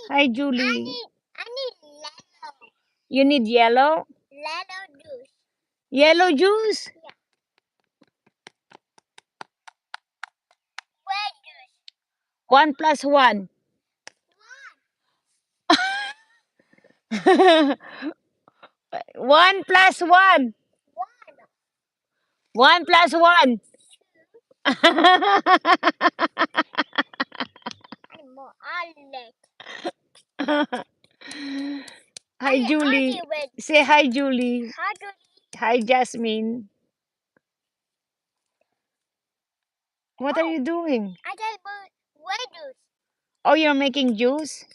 Hi, Julie. I need yellow. You need yellow? Yellow juice. Yellow juice? Yeah. Red juice. 1 plus 1. 1 plus 1. One. 1 plus 1. I'm more alert. Hi, Julie. Say hi, Julie. Hi, Julie. Hi, Jasmine. What are you doing? I just put red juice. Oh, you're making juice?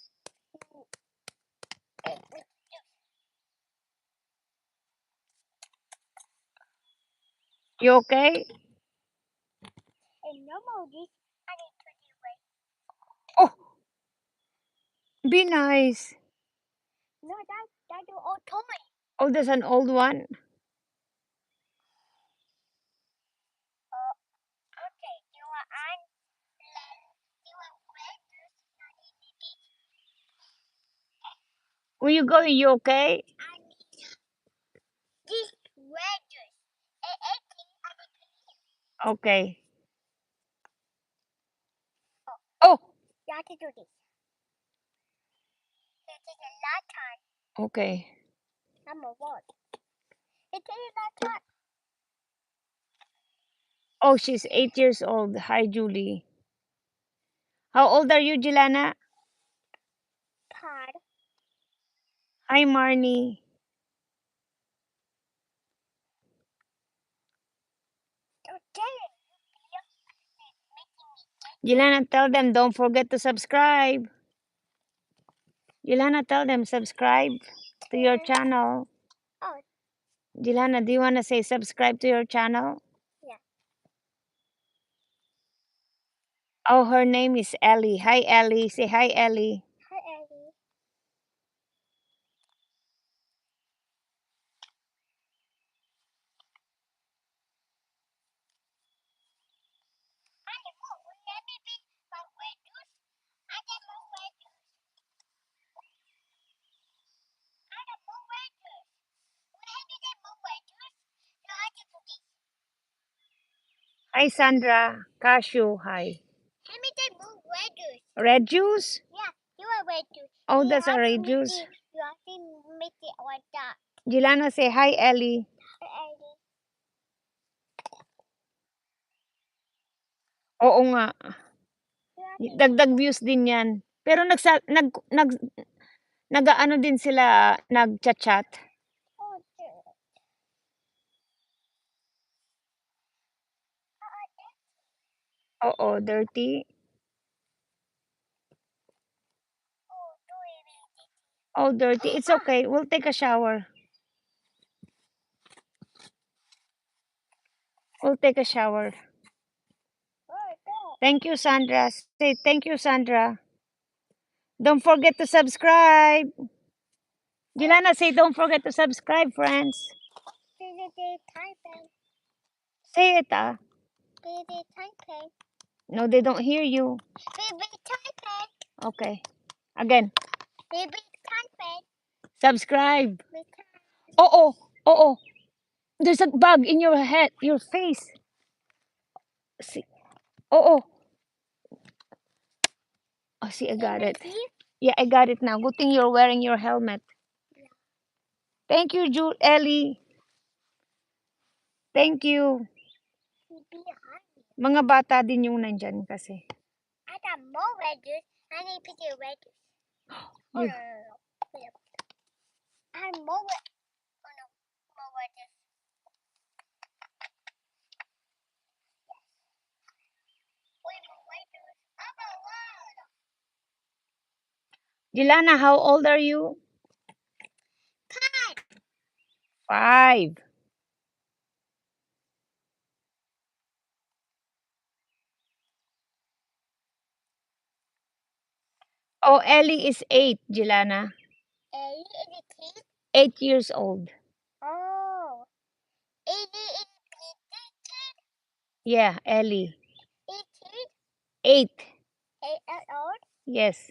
You okay? And normal juice, I need to do red. Oh, be nice. No, that's the old toy. Oh, there's an old one. Okay, you want red juice? Where you going? You okay? I need this red juice. Okay. Oh, You have to do this. It takes a lot of time. okay. Number one. It takes a lot of time. Oh, she's 8 years old. Hi, Julie. How old are you, Jelana? Pod. Hi, Marnie. Jelana, tell them don't forget to subscribe. Jelana, tell them subscribe to your channel. Oh, Jelana, do you want to say subscribe to your channel? yeah. Oh, her name is Ellie. Hi, Ellie. Say hi, Ellie. Hi, Ellie. Hi, Sandra. Cashew. Hi. Let me take more red juice. Red juice? Yeah, you are red juice. Oh, You that's a have to red mix juice. it. You have to mix it like that. Jelana, say hi, Ellie. Hi, Ellie. Oo nga. You have to Dagdag views din yan. Pero nag-ano din sila, nag-chat. oh, dear. Oo, dirty. Oh, dirty. Oh, dirty. It's okay. We'll take a shower. We'll take a shower. Oh, dear. Thank you, Sandra. Say thank you, Sandra. Don't forget to subscribe. Jelana, say don't forget to subscribe, friends. Typing. Say it, ah. Baby typing. No, they don't hear you. Baby typing. Okay. Again. Baby typing. Subscribe. Baby Oo. Oo. There's a bug in your head, your face. See. Oo. Oh, see, I got it. Yeah, I got it now. Good thing you're wearing your helmet. Thank you, Ellie. Thank you. Mga bata din yung nandyan kasi. I got more red juice. I need to get red juice. Oh, You- no. I have more red. Oh, no. More red juice. Wait, more red juice. I'm a lot. Jelana, how old are you? 5. Oh, Ellie is 8, Jelana. Ellie is a kid. 8 years old. Oh. Ellie is a kid. Yeah, Ellie. 8 kid. 8. 8 years old. Yes.